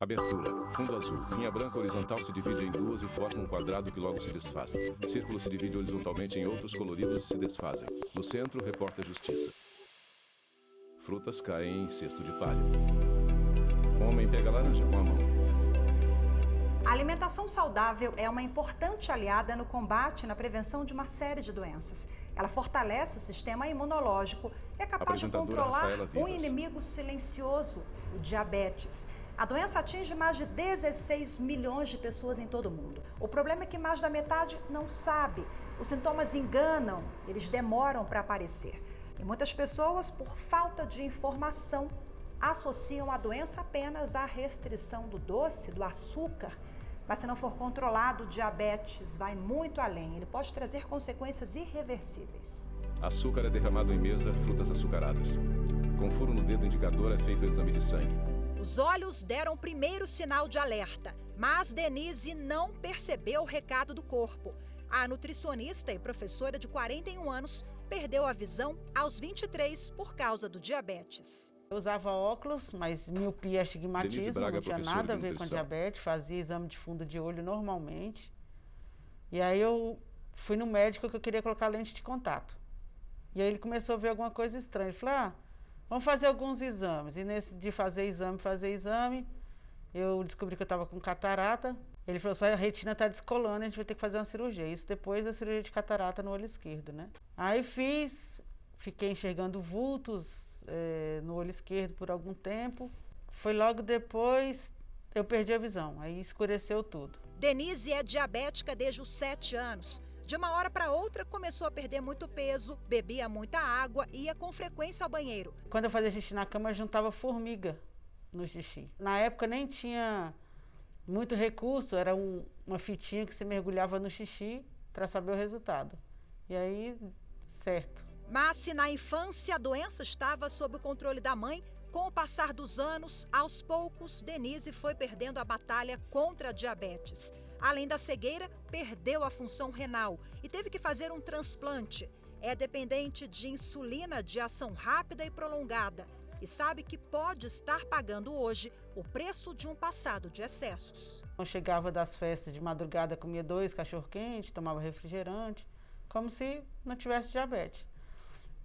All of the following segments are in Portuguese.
Abertura. Fundo azul. Linha branca horizontal se divide em duas e forma um quadrado que logo se desfaz. Círculo se divide horizontalmente em outros coloridos e se desfazem. No centro, reporta justiça. Frutas caem em cesto de palha. Homem pega laranja com a mão. A alimentação saudável é uma importante aliada no combate e na prevenção de uma série de doenças. Ela fortalece o sistema imunológico e é capaz de controlar um inimigo silencioso, o diabetes. A doença atinge mais de 16 milhões de pessoas em todo o mundo. O problema é que mais da metade não sabe. Os sintomas enganam, eles demoram para aparecer. E muitas pessoas, por falta de informação, associam a doença apenas à restrição do doce, do açúcar. Mas se não for controlado, o diabetes vai muito além. Ele pode trazer consequências irreversíveis. Açúcar é derramado em mesa, frutas açucaradas. Com furo no dedo indicador é feito o exame de sangue. Os olhos deram o primeiro sinal de alerta, mas Denise não percebeu o recado do corpo. A nutricionista e professora de 41 anos perdeu a visão aos 23 por causa do diabetes. Eu usava óculos, mas miopia e astigmatismo, não tinha nada a ver com diabetes, fazia exame de fundo de olho normalmente. E aí eu fui no médico que eu queria colocar lente de contato. E aí ele começou a ver alguma coisa estranha. Ele falou, vamos fazer alguns exames. E nesse de fazer exame, eu descobri que eu estava com catarata. Ele falou, só a retina está descolando, a gente vai ter que fazer uma cirurgia. Isso depois da cirurgia de catarata no olho esquerdo, né? Aí fiquei enxergando vultos no olho esquerdo por algum tempo. Foi logo depois, eu perdi a visão, aí escureceu tudo. Denise é diabética desde os 7 anos. De uma hora para outra, começou a perder muito peso, bebia muita água e ia com frequência ao banheiro. Quando eu fazia xixi na cama, eu juntava formiga no xixi. Na época nem tinha muito recurso, era uma fitinha que você mergulhava no xixi para saber o resultado. E aí, certo. Mas se na infância a doença estava sob o controle da mãe, com o passar dos anos, aos poucos, Denise foi perdendo a batalha contra a diabetes. Além da cegueira, perdeu a função renal e teve que fazer um transplante. É dependente de insulina de ação rápida e prolongada e sabe que pode estar pagando hoje o preço de um passado de excessos. Eu chegava das festas de madrugada, comia 2 cachorro-quente, tomava refrigerante, como se não tivesse diabetes.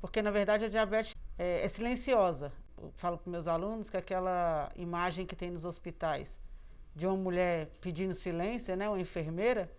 Porque, na verdade, a diabetes é silenciosa. Eu falo para meus alunos que aquela imagem que tem nos hospitais de uma mulher pedindo silêncio, né, uma enfermeira,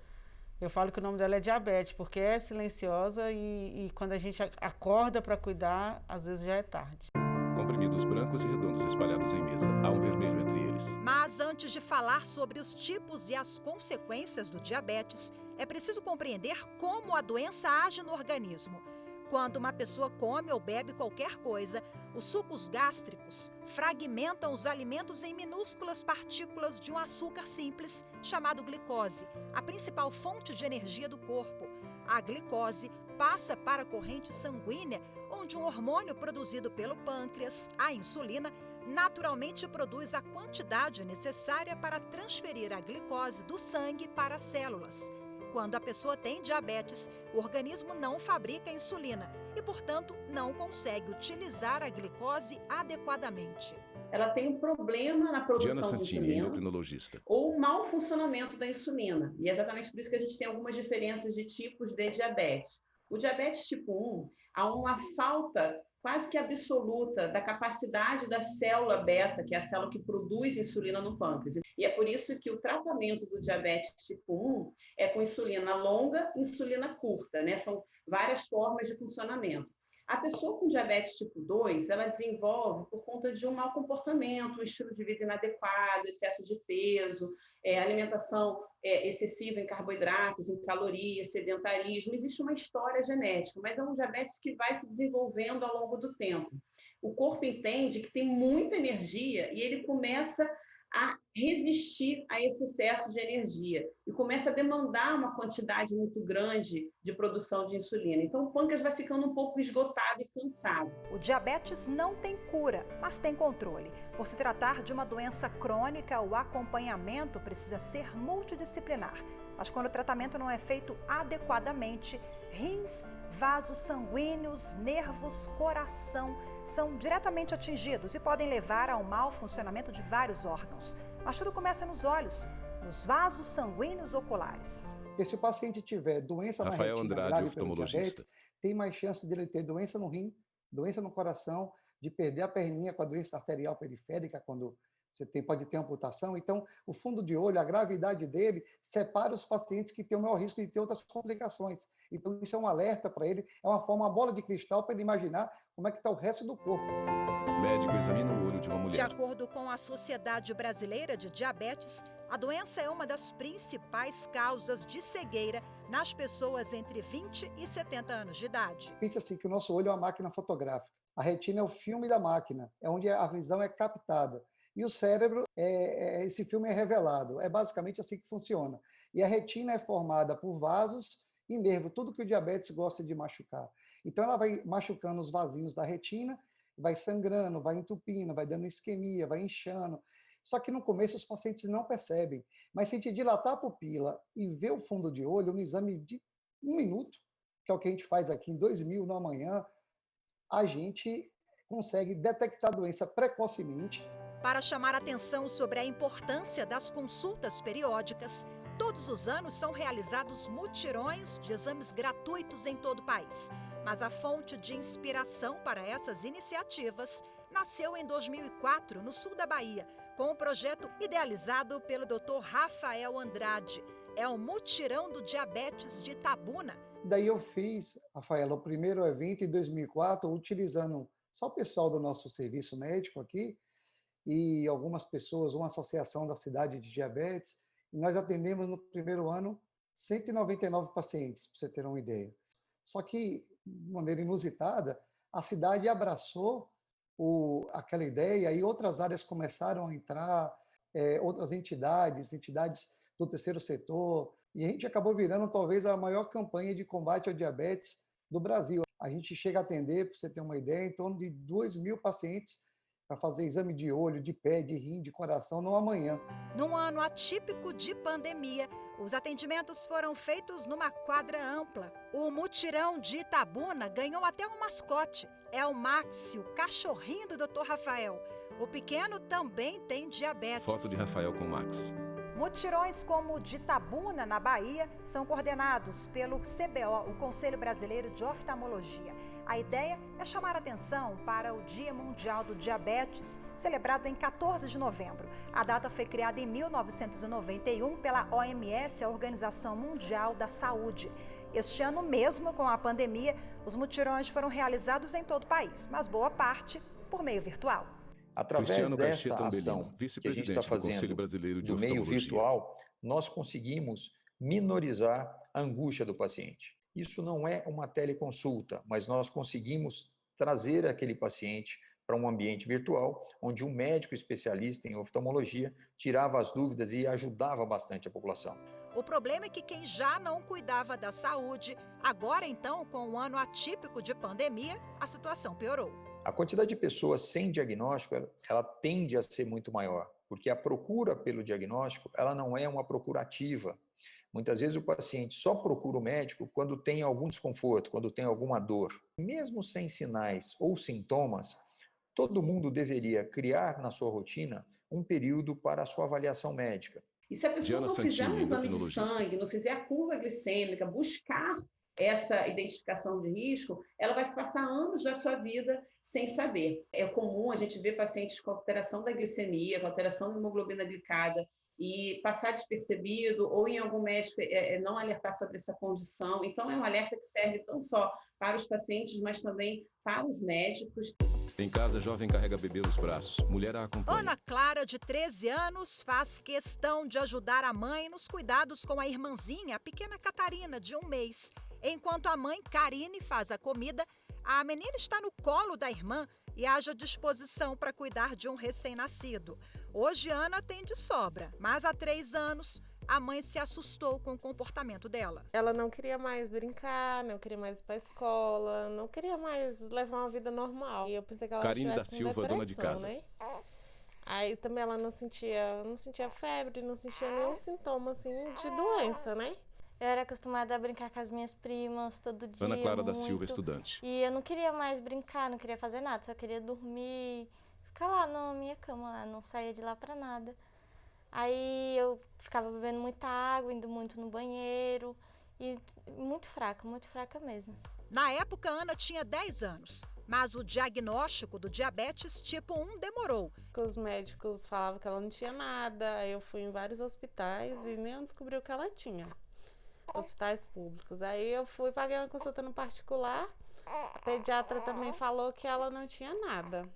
eu falo que o nome dela é diabetes, porque é silenciosa e quando a gente acorda para cuidar, às vezes já é tarde. Comprimidos brancos e redondos espalhados em mesa. Há um vermelho entre eles. Mas antes de falar sobre os tipos e as consequências do diabetes, é preciso compreender como a doença age no organismo. Quando uma pessoa come ou bebe qualquer coisa, os sucos gástricos fragmentam os alimentos em minúsculas partículas de um açúcar simples chamado glicose, a principal fonte de energia do corpo. A glicose passa para a corrente sanguínea, onde um hormônio produzido pelo pâncreas, a insulina, naturalmente produz a quantidade necessária para transferir a glicose do sangue para as células. Quando a pessoa tem diabetes, o organismo não fabrica insulina e, portanto, não consegue utilizar a glicose adequadamente. Ela tem um problema na produção Diana Santini, de insulina endocrinologista. ou um mau funcionamento da insulina. E é exatamente por isso que a gente tem algumas diferenças de tipos de diabetes. O diabetes tipo 1, há uma falta quase que absoluta da capacidade da célula beta, que é a célula que produz insulina no pâncreas. E é por isso que o tratamento do diabetes tipo 1 é com insulina longa e insulina curta, né? São várias formas de funcionamento. A pessoa com diabetes tipo 2, ela desenvolve por conta de um mau comportamento, um estilo de vida inadequado, excesso de peso, alimentação excessiva em carboidratos, em calorias, sedentarismo. Existe uma história genética, mas é um diabetes que vai se desenvolvendo ao longo do tempo. O corpo entende que tem muita energia e ele começa a resistir a esse excesso de energia e começa a demandar uma quantidade muito grande de produção de insulina. Então, o pâncreas vai ficando um pouco esgotado e cansado. O diabetes não tem cura, mas tem controle. Por se tratar de uma doença crônica, o acompanhamento precisa ser multidisciplinar. Mas quando o tratamento não é feito adequadamente, rins, vasos sanguíneos, nervos, coração são diretamente atingidos e podem levar ao mau funcionamento de vários órgãos. Mas tudo começa nos olhos, nos vasos sanguíneos oculares. Porque se o paciente tiver doença na retina, Andrade, grave oftalmologista, diabetes, tem mais chance dele ter doença no rim, doença no coração, de perder a perninha com a doença arterial periférica, quando pode ter amputação. Então, o fundo de olho, a gravidade dele, separa os pacientes que têm o maior risco de ter outras complicações. Então, isso é um alerta para ele, é uma bola de cristal para ele imaginar como é que está o resto do corpo. O médico examina o olho de uma mulher. De acordo com a Sociedade Brasileira de Diabetes, a doença é uma das principais causas de cegueira nas pessoas entre 20 e 70 anos de idade. Pensa assim, que o nosso olho é uma máquina fotográfica. A retina é o filme da máquina, é onde a visão é captada. E o cérebro, esse filme é revelado. É basicamente assim que funciona. E a retina é formada por vasos e nervo, tudo que o diabetes gosta de machucar. Então, ela vai machucando os vasinhos da retina, vai sangrando, vai entupindo, vai dando isquemia, vai inchando. Só que no começo os pacientes não percebem. Mas se a gente dilatar a pupila e ver o fundo de olho, no exame de 1 minuto, que é o que a gente faz aqui em 2000 na manhã, a gente consegue detectar a doença precocemente. Para chamar atenção sobre a importância das consultas periódicas, todos os anos são realizados mutirões de exames gratuitos em todo o país. Mas a fonte de inspiração para essas iniciativas nasceu em 2004, no sul da Bahia, com um projeto idealizado pelo Dr. Rafael Andrade. É o Mutirão do Diabetes de Itabuna. Daí eu fiz, Rafaela, o primeiro evento em 2004, utilizando só o pessoal do nosso serviço médico aqui e algumas pessoas, uma associação da cidade de diabetes, e nós atendemos no primeiro ano 199 pacientes, para você ter uma ideia. Só que, de maneira inusitada, a cidade abraçou aquela ideia e outras áreas começaram a entrar, outras entidades do terceiro setor, e a gente acabou virando talvez a maior campanha de combate ao diabetes do Brasil. A gente chega a atender, para você ter uma ideia, em torno de 2.000 pacientes para fazer exame de olho, de pé, de rim, de coração, numa manhã. Num ano atípico de pandemia, os atendimentos foram feitos numa quadra ampla. O Mutirão de Itabuna ganhou até um mascote. É o Maxi, o cachorrinho do Dr. Rafael. O pequeno também tem diabetes. Foto de Rafael com Max. Mutirões como o de Itabuna, na Bahia, são coordenados pelo CBO, o Conselho Brasileiro de Oftalmologia. A ideia é chamar atenção para o Dia Mundial do Diabetes, celebrado em 14 de novembro. A data foi criada em 1991 pela OMS, a Organização Mundial da Saúde. Este ano, mesmo com a pandemia, os mutirões foram realizados em todo o país, mas boa parte por meio virtual. Através dessa ação que a gente está fazendo no meio virtual, nós conseguimos minorizar a angústia do paciente. Isso não é uma teleconsulta, mas nós conseguimos trazer aquele paciente para um ambiente virtual, onde um médico especialista em oftalmologia tirava as dúvidas e ajudava bastante a população. O problema é que quem já não cuidava da saúde, agora então, com um ano atípico de pandemia, a situação piorou. A quantidade de pessoas sem diagnóstico, ela tende a ser muito maior, porque a procura pelo diagnóstico, ela não é uma procura ativa. Muitas vezes o paciente só procura o médico quando tem algum desconforto, quando tem alguma dor. Mesmo sem sinais ou sintomas, todo mundo deveria criar na sua rotina um período para a sua avaliação médica. E se a pessoa não fizer um exame de sangue, não fizer a curva glicêmica, buscar essa identificação de risco, ela vai passar anos da sua vida sem saber. É comum a gente ver pacientes com alteração da glicemia, com alteração da hemoglobina glicada, e passar despercebido, ou em algum médico não alertar sobre essa condição. Então, é um alerta que serve não só para os pacientes, mas também para os médicos. Em casa, jovem carrega bebê nos braços. Mulher a acompanha. Ana Clara, de 13 anos, faz questão de ajudar a mãe nos cuidados com a irmãzinha, a pequena Catarina, de 1 mês. Enquanto a mãe, Karine, faz a comida, a menina está no colo da irmã e haja disposição para cuidar de um recém-nascido. Hoje, Ana tem de sobra, mas há 3 anos, a mãe se assustou com o comportamento dela. Ela não queria mais brincar, não queria mais ir para a escola, não queria mais levar uma vida normal. E eu pensei que ela Karine da Silva, dona de casa. Né? Aí também ela não sentia febre, não sentia nenhum sintoma assim de doença, né? Eu era acostumada a brincar com as minhas primas todo dia. Ana Clara da Silva, estudante. E eu não queria mais brincar, não queria fazer nada, só queria dormir, ficar lá na minha cama, lá, não saía de lá pra nada. Aí eu ficava bebendo muita água, indo muito no banheiro e muito fraca mesmo. Na época, Ana tinha 10 anos, mas o diagnóstico do diabetes tipo 1 demorou. Os médicos falavam que ela não tinha nada, eu fui em vários hospitais e nem descobri o que ela tinha. Hospitais públicos. Aí eu fui, paguei uma consulta no particular, a pediatra também falou que ela não tinha nada.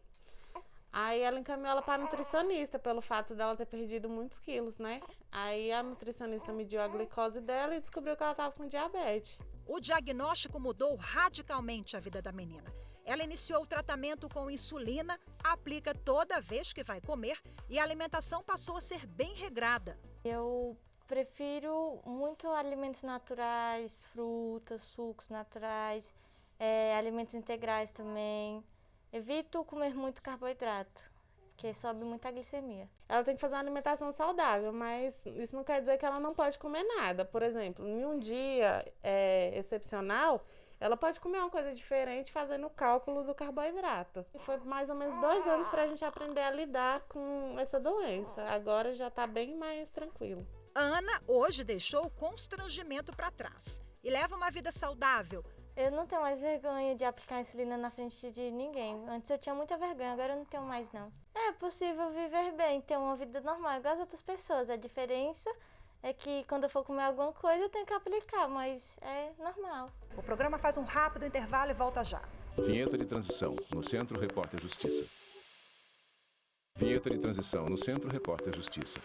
Aí ela encaminhou ela para a nutricionista, pelo fato dela ter perdido muitos quilos, né? Aí a nutricionista mediu a glicose dela e descobriu que ela estava com diabetes. O diagnóstico mudou radicalmente a vida da menina. Ela iniciou o tratamento com insulina, aplica toda vez que vai comer e a alimentação passou a ser bem regrada. Eu prefiro muito alimentos naturais, frutas, sucos naturais, alimentos integrais também. Evito comer muito carboidrato, porque sobe muita glicemia. Ela tem que fazer uma alimentação saudável, mas isso não quer dizer que ela não pode comer nada. Por exemplo, em um dia excepcional, ela pode comer uma coisa diferente fazendo o cálculo do carboidrato. E foi mais ou menos 2 anos para a gente aprender a lidar com essa doença. Agora já está bem mais tranquilo. Ana hoje deixou o constrangimento para trás e leva uma vida saudável. Eu não tenho mais vergonha de aplicar insulina na frente de ninguém. Antes eu tinha muita vergonha, agora eu não tenho mais não. É possível viver bem, ter uma vida normal, igual as outras pessoas. A diferença é que quando eu for comer alguma coisa eu tenho que aplicar, mas é normal. O programa faz um rápido intervalo e volta já. Vinheta de transição, no Centro Repórter Justiça. Vinheta de transição, no Centro Repórter Justiça.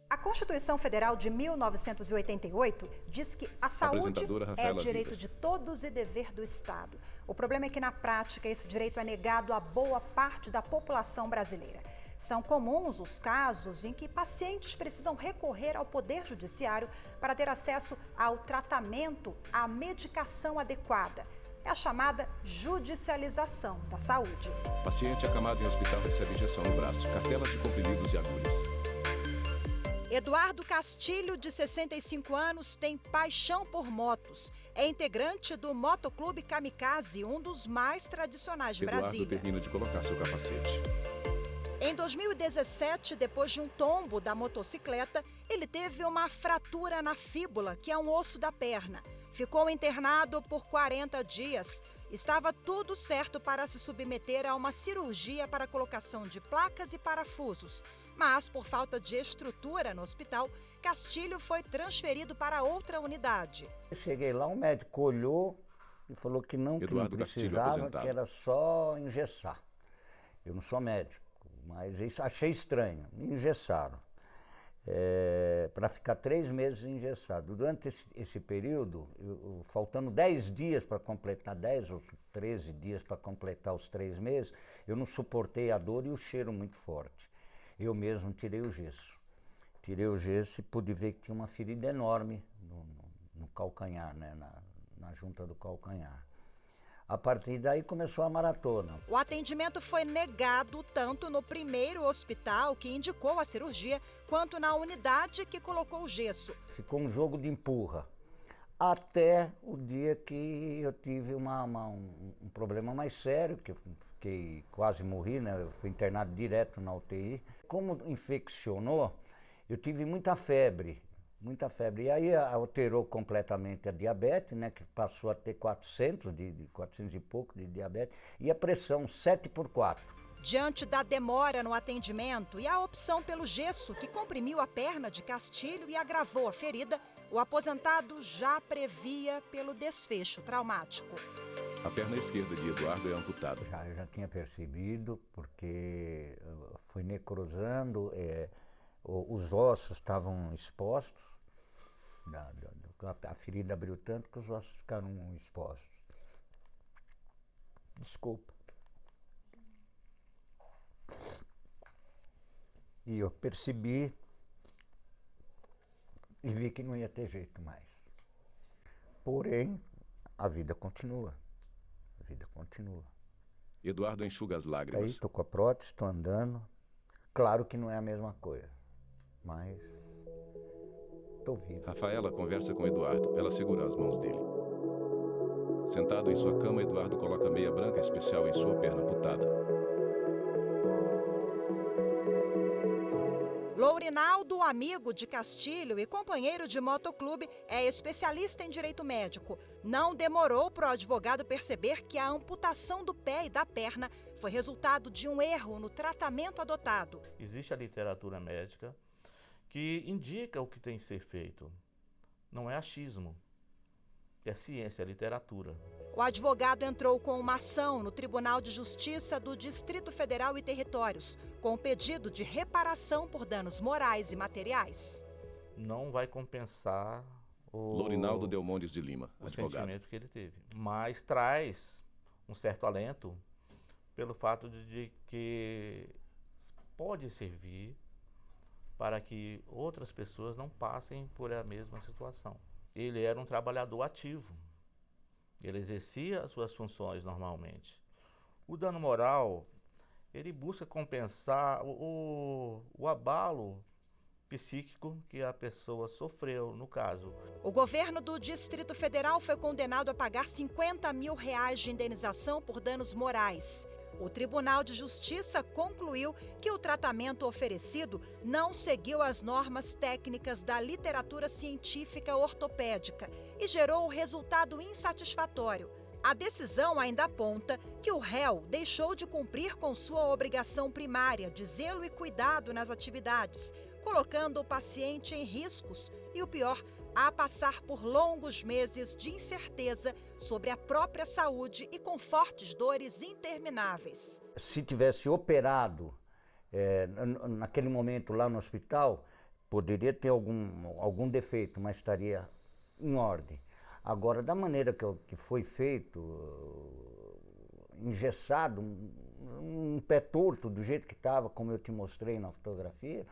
A Constituição Federal de 1988 diz que a saúde é direito de todos e dever do Estado. O problema é que, na prática, esse direito é negado a boa parte da população brasileira. São comuns os casos em que pacientes precisam recorrer ao Poder Judiciário para ter acesso ao tratamento, à medicação adequada. É a chamada judicialização da saúde. Paciente acamado em hospital recebe injeção no braço, cartelas de comprimidos e agulhas. Eduardo Castilho, de 65 anos, tem paixão por motos. É integrante do Motoclube Kamikaze, um dos mais tradicionais de Brasília. Eduardo termina de colocar seu capacete. Em 2017, depois de um tombo da motocicleta, ele teve uma fratura na fíbula, que é um osso da perna. Ficou internado por 40 dias. Estava tudo certo para se submeter a uma cirurgia para colocação de placas e parafusos. Mas, por falta de estrutura no hospital, Castilho foi transferido para outra unidade. Eu cheguei lá, o médico olhou e falou que não precisava, que era só engessar. Eu não sou médico, mas isso achei estranho. Me engessaram. Para ficar 3 meses engessado. Durante esse período, faltando 10 dias para completar, 10 ou 13 dias para completar os 3 meses, eu não suportei a dor e o cheiro muito forte. Eu mesmo tirei o gesso. Tirei o gesso e pude ver que tinha uma ferida enorme no calcanhar, né? na junta do calcanhar. A partir daí começou a maratona. O atendimento foi negado tanto no primeiro hospital que indicou a cirurgia, quanto na unidade que colocou o gesso. Ficou um jogo de empurra. Até o dia que eu tive um problema mais sério, que eu fiquei, quase morri, né? Eu fui internado direto na UTI. Como infeccionou, eu tive muita febre. E aí alterou completamente a diabetes, né, que passou a ter 400 e pouco de diabetes, e a pressão 7/4. Diante da demora no atendimento e a opção pelo gesso, que comprimiu a perna de Castilho e agravou a ferida, o aposentado já previa pelo desfecho traumático. A perna esquerda de Eduardo é amputada. Eu já tinha percebido, porque foi necrosando, os ossos estavam expostos, a ferida abriu tanto que os ossos ficaram expostos. Desculpa. E eu percebi e vi que não ia ter jeito mais. Porém, a vida continua. A vida continua. Eduardo enxuga as lágrimas. Aí estou com a prótese, estou andando. Claro que não é a mesma coisa, mas estou vivo. Rafaela conversa com Eduardo. Ela segura as mãos dele. Sentado em sua cama, Eduardo coloca meia branca especial em sua perna amputada. Lourinaldo, amigo de Castilho e companheiro de motoclube, é especialista em direito médico. Não demorou para o advogado perceber que a amputação do pé e da perna foi resultado de um erro no tratamento adotado. Existe a literatura médica que indica o que tem que ser feito. Não é achismo, é ciência, é literatura. O advogado entrou com uma ação no Tribunal de Justiça do Distrito Federal e Territórios, com um pedido de reparação por danos morais e materiais. Não vai compensar Lourinaldo Delmontes de Lima, o advogado. sentimento que ele teve, mas traz um certo alento pelo fato de que pode servir para que outras pessoas não passem por a mesma situação. Ele era um trabalhador ativo. Ele exercia as suas funções normalmente. O dano moral, ele busca compensar o abalo psíquico que a pessoa sofreu, no caso. O governo do Distrito Federal foi condenado a pagar R$50 mil de indenização por danos morais. O Tribunal de Justiça concluiu que o tratamento oferecido não seguiu as normas técnicas da literatura científica ortopédica e gerou resultado insatisfatório. A decisão ainda aponta que o réu deixou de cumprir com sua obrigação primária de zelo e cuidado nas atividades, colocando o paciente em riscos e, o pior, a passar por longos meses de incerteza sobre a própria saúde e com fortes dores intermináveis. Se tivesse operado naquele momento lá no hospital, poderia ter algum defeito, mas estaria em ordem. Agora, da maneira que foi feito, engessado, um pé torto, do jeito que estava, como eu te mostrei na fotografia,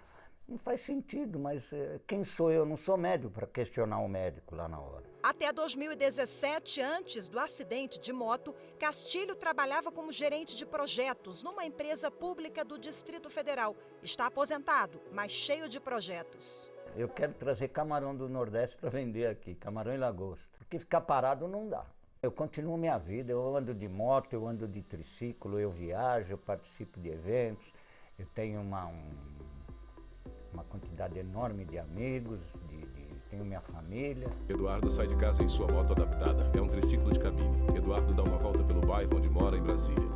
não faz sentido, mas quem sou eu? Não sou médico para questionar o médico lá na hora. Até 2017, antes do acidente de moto, Castilho trabalhava como gerente de projetos numa empresa pública do Distrito Federal. Está aposentado, mas cheio de projetos. Eu quero trazer camarão do Nordeste para vender aqui, camarão e lagosta, porque ficar parado não dá. Eu continuo minha vida, eu ando de moto, eu ando de triciclo, eu viajo, eu participo de eventos, eu tenho uma quantidade enorme de amigos, tenho minha família. Eduardo sai de casa em sua moto adaptada. É um triciclo de cabine. Eduardo dá uma volta pelo bairro onde mora, em Brasília.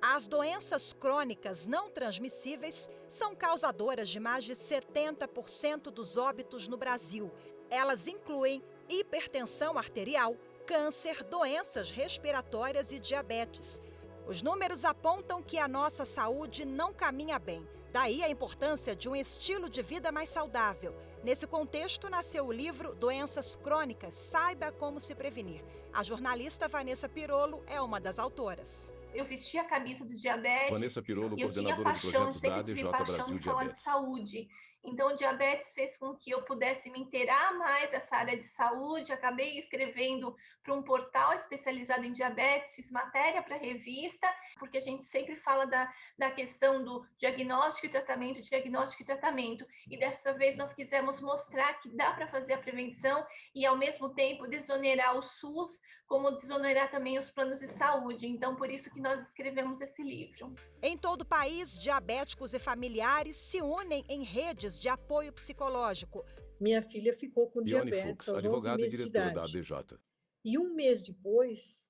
As doenças crônicas não transmissíveis são causadoras de mais de 70% dos óbitos no Brasil. Elas incluem hipertensão arterial, câncer, doenças respiratórias e diabetes. Os números apontam que a nossa saúde não caminha bem. Daí a importância de um estilo de vida mais saudável. Nesse contexto, nasceu o livro Doenças Crônicas, Saiba Como Se Prevenir. A jornalista Vanessa Pirolo é uma das autoras. Eu vesti a camisa do diabetes. Vanessa Pirolo, coordenadora de projetos da ADJ Brasil Diabetes. De saúde. Então, o diabetes fez com que eu pudesse me inteirar mais dessa área de saúde. Acabei escrevendo para um portal especializado em diabetes, fiz matéria para a revista, porque a gente sempre fala da questão do diagnóstico e tratamento. E dessa vez nós quisemos mostrar que dá para fazer a prevenção e, ao mesmo tempo, desonerar o SUS, como desonerar também os planos de saúde. Então, por isso que nós escrevemos esse livro. Em todo o país, diabéticos e familiares se unem em redes de apoio psicológico. Minha filha ficou com Ione diabetes Fux, advogada e diretora da ADJ. E um mês depois,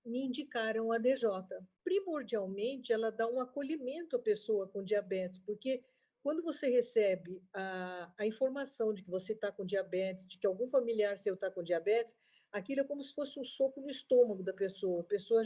me indicaram a ADJ. Primordialmente, ela dá um acolhimento à pessoa com diabetes, porque quando você recebe a informação de que você está com diabetes, de que algum familiar seu está com diabetes, aquilo é como se fosse um soco no estômago da pessoa. A pessoa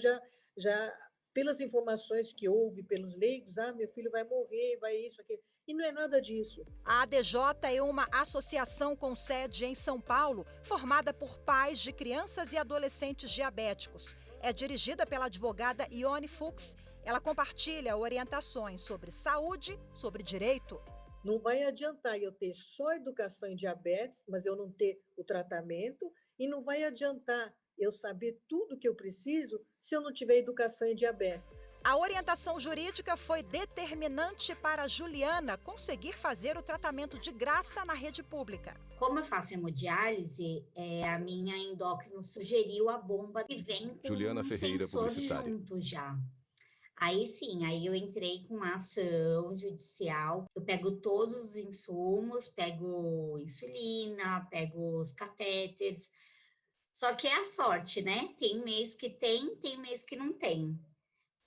já pelas informações que houve, pelos leigos, meu filho vai morrer, vai isso, aquilo. E não é nada disso. A ADJ é uma associação com sede em São Paulo, formada por pais de crianças e adolescentes diabéticos. É dirigida pela advogada Ione Fux. Ela compartilha orientações sobre saúde, sobre direito. Não vai adiantar eu ter só educação em diabetes, mas eu não ter o tratamento, e não vai adiantar eu saber tudo o que eu preciso se eu não tiver educação em diabetes. A orientação jurídica foi determinante para Juliana conseguir fazer o tratamento de graça na rede pública. Como eu faço hemodiálise, a minha endócrino sugeriu a bomba que vem com Juliana Ferreira, sensor publicitária. junto já. Aí sim, aí eu entrei com uma ação judicial, eu pego todos os insumos, pego insulina, pego os catéteres, só que é a sorte, né? Tem mês que tem mês que não tem.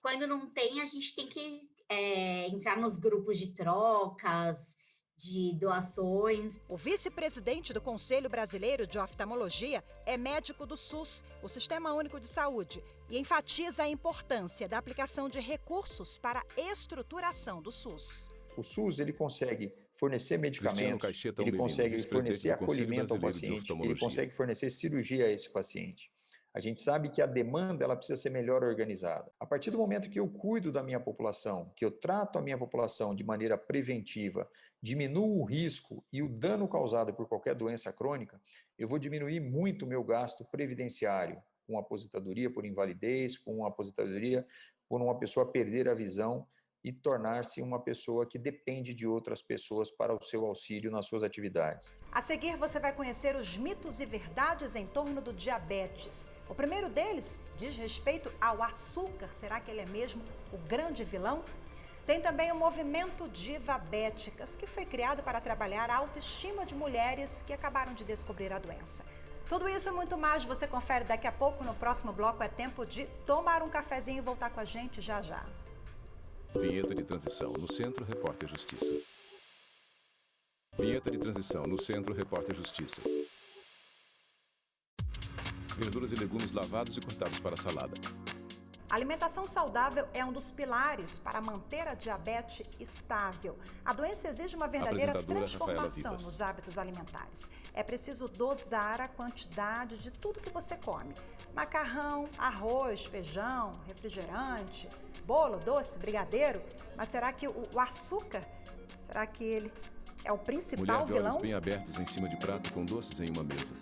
Quando não tem, a gente tem que entrar nos grupos de trocas, de doações. O vice-presidente do Conselho Brasileiro de Oftalmologia é médico do SUS, o Sistema Único de Saúde, e enfatiza a importância da aplicação de recursos para a estruturação do SUS. O SUS ele consegue fornecer medicamentos, ele consegue fornecer acolhimento ao paciente, ele consegue fornecer cirurgia a esse paciente. A gente sabe que a demanda ela precisa ser melhor organizada. A partir do momento que eu cuido da minha população, que eu trato a minha população de maneira preventiva, diminuo o risco e o dano causado por qualquer doença crônica, eu vou diminuir muito o meu gasto previdenciário, com aposentadoria por invalidez, com aposentadoria por uma pessoa perder a visão e tornar-se uma pessoa que depende de outras pessoas para o seu auxílio nas suas atividades. A seguir, você vai conhecer os mitos e verdades em torno do diabetes. O primeiro deles diz respeito ao açúcar. Será que ele é mesmo o grande vilão? Tem também o movimento Divabéticas, que foi criado para trabalhar a autoestima de mulheres que acabaram de descobrir a doença. Tudo isso e muito mais você confere daqui a pouco. No próximo bloco é tempo de tomar um cafezinho e voltar com a gente já já. Vinheta de transição no Centro, Repórter Justiça. Vinheta de transição no Centro, Repórter Justiça. Verduras e legumes lavados e cortados para salada. A alimentação saudável é um dos pilares para manter a diabetes estável. A doença exige uma verdadeira transformação nos hábitos alimentares. É preciso dosar a quantidade de tudo que você come. Macarrão, arroz, feijão, refrigerante, bolo, doce, brigadeiro. Mas será que o açúcar, será que ele é o principal vilão? Mulher de olhos bem abertos em cima de prato com doces em uma mesa.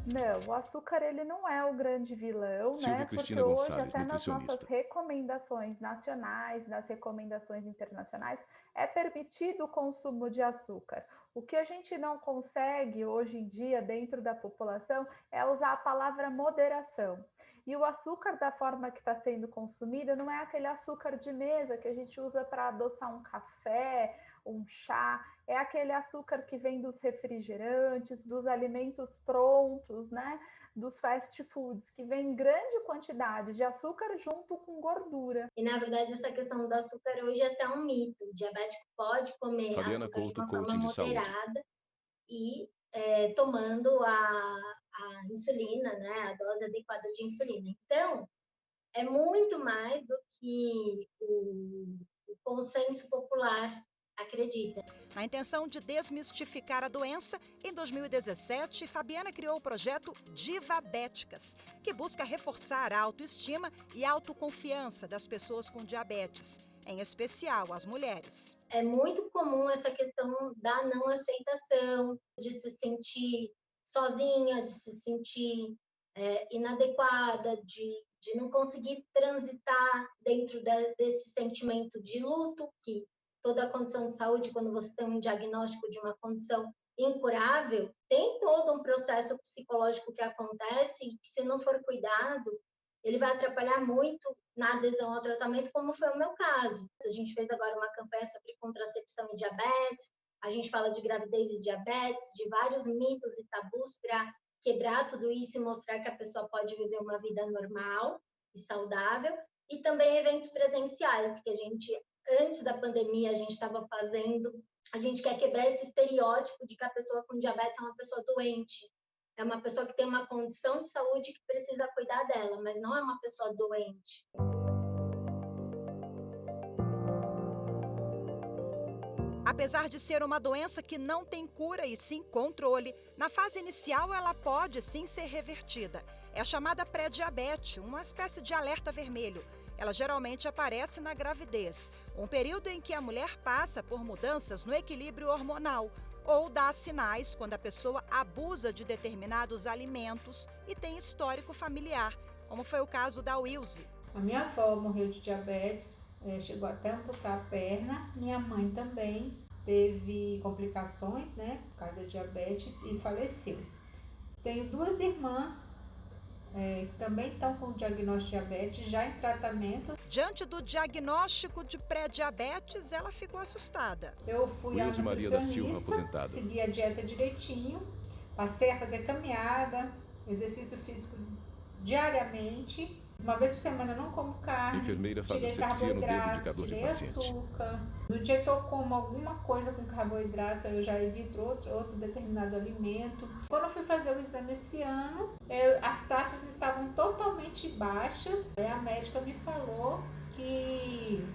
Não, o açúcar ele não é o grande vilão, Silvia né? Cristina Porque hoje Gonçalves, até nas nutricionista. nossas recomendações nacionais, nas recomendações internacionais, é permitido o consumo de açúcar. O que a gente não consegue hoje em dia dentro da população é usar a palavra moderação. E o açúcar da forma que está sendo consumido não é aquele açúcar de mesa que a gente usa para adoçar um café, um chá, é aquele açúcar que vem dos refrigerantes, dos alimentos prontos, né? Dos fast foods, que vem em grande quantidade de açúcar junto com gordura. E, na verdade, essa questão do açúcar hoje é até um mito. O diabético pode comer Fabiana açúcar Couto, de uma coaching forma de saúde. moderada e tomando a insulina, né? A dose adequada de insulina. Então, é muito mais do que o consenso popular acredita. Na intenção de desmistificar a doença, em 2017, Fabiana criou o projeto Divabéticas, que busca reforçar a autoestima e autoconfiança das pessoas com diabetes, em especial as mulheres. É muito comum essa questão da não aceitação, de se sentir sozinha, de se sentir inadequada, de não conseguir transitar dentro desse sentimento de luto, que toda a condição de saúde, quando você tem um diagnóstico de uma condição incurável, tem todo um processo psicológico que acontece e que, se não for cuidado, ele vai atrapalhar muito na adesão ao tratamento, como foi o meu caso. A gente fez agora uma campanha sobre contracepção e diabetes, a gente fala de gravidez e diabetes, de vários mitos e tabus para quebrar tudo isso e mostrar que a pessoa pode viver uma vida normal e saudável, e também eventos presenciais, que a gente, antes da pandemia, a gente estava fazendo. A gente quer quebrar esse estereótipo de que a pessoa com diabetes é uma pessoa doente. É uma pessoa que tem uma condição de saúde que precisa cuidar dela, mas não é uma pessoa doente. Apesar de ser uma doença que não tem cura e sim controle, na fase inicial ela pode sim ser revertida. É a chamada pré-diabetes, uma espécie de alerta vermelho. Ela geralmente aparece na gravidez, um período em que a mulher passa por mudanças no equilíbrio hormonal ou dá sinais quando a pessoa abusa de determinados alimentos e tem histórico familiar, como foi o caso da Wilze. A minha avó morreu de diabetes, chegou até a amputar a perna. Minha mãe também teve complicações, né, por causa da diabetes e faleceu. Tenho duas irmãs também estão com diagnóstico de diabetes, já em tratamento. Diante do diagnóstico de pré-diabetes, ela ficou assustada. Eu fui a nutricionista, segui a dieta direitinho, passei a fazer caminhada, exercício físico diariamente. Uma vez por semana eu não como carne, enfermeira faz asepsia no dedo indicador de paciente. Açúcar. No dia que eu como alguma coisa com carboidrato, eu já evito outro determinado alimento. Quando eu fui fazer o exame esse ano, as taxas estavam totalmente baixas. A médica me falou que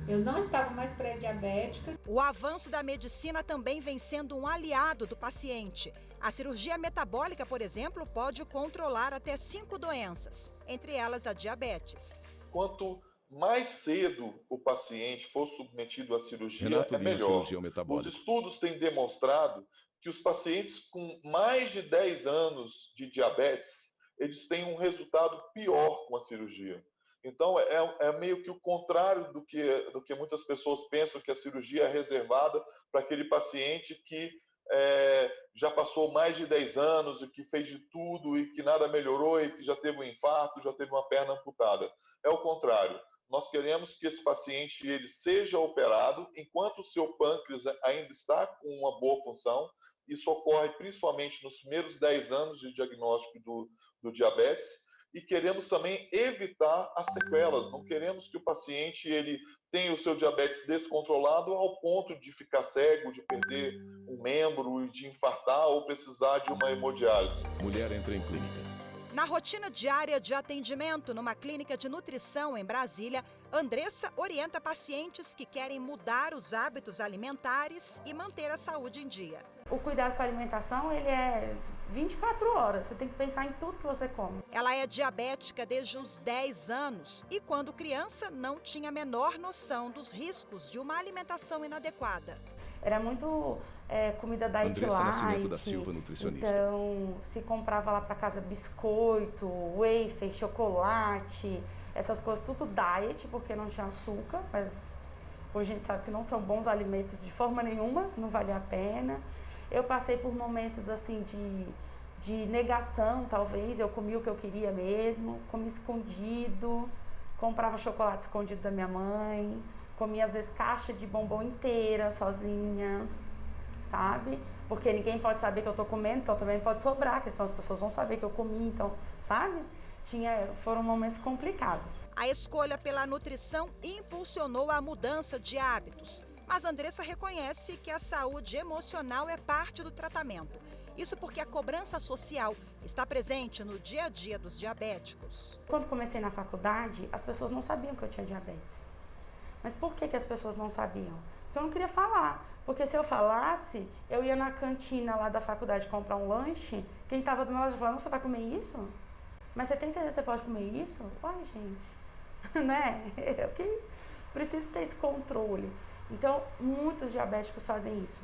eu não estava mais pré-diabética. O avanço da medicina também vem sendo um aliado do paciente. A cirurgia metabólica, por exemplo, pode controlar até 5 doenças, entre elas a diabetes. Quanto mais cedo o paciente for submetido à cirurgia, é melhor. Os estudos têm demonstrado que os pacientes com mais de 10 anos de diabetes, eles têm um resultado pior com a cirurgia. Então, é meio que o contrário do que muitas pessoas pensam, que a cirurgia é reservada para aquele paciente que já passou mais de 10 anos e que fez de tudo e que nada melhorou e que já teve um infarto, já teve uma perna amputada. É o contrário. Nós queremos que esse paciente ele seja operado enquanto o seu pâncreas ainda está com uma boa função. Isso ocorre principalmente nos primeiros 10 anos de diagnóstico do diabetes. E queremos também evitar as sequelas. Não queremos que o paciente ele tenha o seu diabetes descontrolado ao ponto de ficar cego, de perder um membro, de infartar ou precisar de uma hemodiálise. Mulher entra em clínica. Na rotina diária de atendimento numa clínica de nutrição em Brasília, Andressa orienta pacientes que querem mudar os hábitos alimentares e manter a saúde em dia. O cuidado com a alimentação, ele é 24 horas, você tem que pensar em tudo que você come. Ela é diabética desde os 10 anos e, quando criança, não tinha a menor noção dos riscos de uma alimentação inadequada. Era muito comida da Andressa Nascimento da Silva, nutricionista. Então, se comprava lá para casa biscoito, wafer, chocolate, essas coisas, tudo diet, porque não tinha açúcar, mas hoje a gente sabe que não são bons alimentos de forma nenhuma, não vale a pena. Eu passei por momentos assim de negação, talvez, eu comia o que eu queria mesmo, comia escondido, comprava chocolate escondido da minha mãe, comia às vezes caixa de bombom inteira, sozinha, sabe? Porque ninguém pode saber que eu tô comendo, então também pode sobrar, porque senão as pessoas vão saber que eu comi, então, sabe? Foram momentos complicados. A escolha pela nutrição impulsionou a mudança de hábitos. Mas Andressa reconhece que a saúde emocional é parte do tratamento. Isso porque a cobrança social está presente no dia a dia dos diabéticos. Quando comecei na faculdade, as pessoas não sabiam que eu tinha diabetes. Mas por que as pessoas não sabiam? Porque eu não queria falar. Porque se eu falasse, eu ia na cantina lá da faculdade comprar um lanche, quem estava do meu lado falava, você vai comer isso? Mas você tem certeza que você pode comer isso? Uai, gente, né? Eu que preciso ter esse controle. Então, muitos diabéticos fazem isso,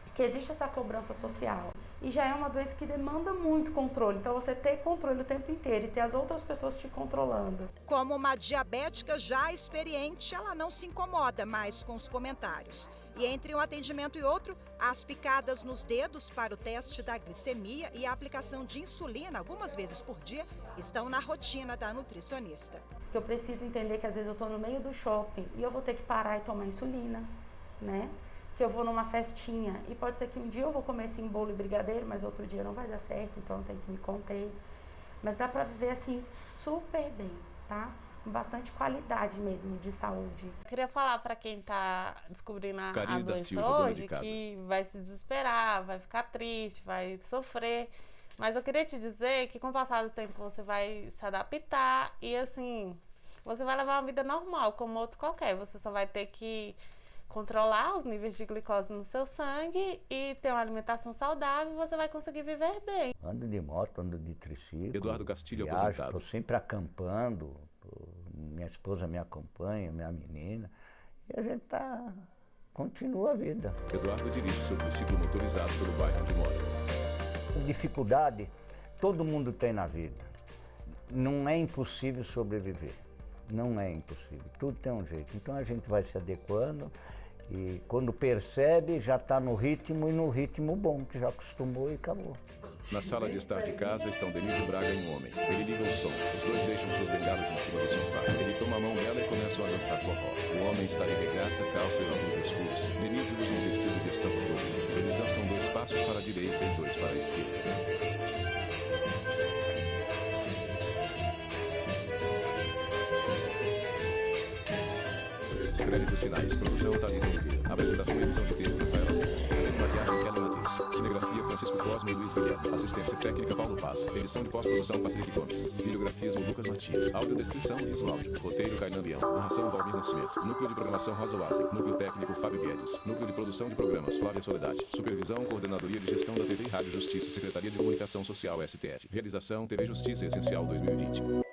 porque existe essa cobrança social. E já é uma doença que demanda muito controle. Então, você ter controle o tempo inteiro e ter as outras pessoas te controlando. Como uma diabética já experiente, ela não se incomoda mais com os comentários. E entre um atendimento e outro, as picadas nos dedos para o teste da glicemia e a aplicação de insulina algumas vezes por dia estão na rotina da nutricionista. Eu preciso entender que às vezes eu estou no meio do shopping e eu vou ter que parar e tomar insulina, né? Que eu vou numa festinha e pode ser que um dia eu vou comer assim bolo e brigadeiro, mas outro dia não vai dar certo, então eu tenho que me conter. Mas dá para viver assim super bem, tá? Com bastante qualidade mesmo de saúde. Eu queria falar para quem está descobrindo a doença hoje que vai se desesperar, vai ficar triste, vai sofrer. Mas eu queria te dizer que com o passar do tempo você vai se adaptar e assim, você vai levar uma vida normal, como outro qualquer. Você só vai ter que controlar os níveis de glicose no seu sangue e ter uma alimentação saudável e você vai conseguir viver bem. Ando de moto, ando de triciclo. Eduardo Castilho, aposentado. Estou sempre acampando, minha esposa me acompanha, minha menina, e a gente continua a vida. Eduardo dirige seu triciclo motorizado pelo bairro onde mora. Dificuldade todo mundo tem na vida. Não é impossível sobreviver. Não é impossível. Tudo tem um jeito. Então a gente vai se adequando e quando percebe já está no ritmo e no ritmo bom, que já acostumou e acabou. Na sala de estar de casa estão Denise Braga e um homem. Ele liga o som. Os dois deixam suas bengalas em cima do sofá. Ele toma a mão dela e começam a dançar forró. O homem está de regata, calça e óculos escuros. Denise usa um vestido de estampa colorida. Eles dançam 2 passos para a direita e 2 para a esquerda. Créditos finais. Produção Thalita Oliveira. Apresentação e edição de texto Rafaela Pérez. Cabelo e maquiagem Kelly Matheus. Cinegrafia Francisco Cosme e Luiz Guilherme. Assistência técnica Paulo Paz. Edição de pós-produção Patrick Gomes. Videografias Lucas Matias. Audiodescrição Visual. Roteiro Kainan Leão. Narração Valmir Nascimento. Núcleo de programação Rosa Oase. Núcleo técnico Fábio Guedes. Núcleo de produção de programas Flávia Soledade. Supervisão Coordenadoria de Gestão da TV e Rádio Justiça. Secretaria de Comunicação Social STF. Realização TV Justiça Essencial 2020.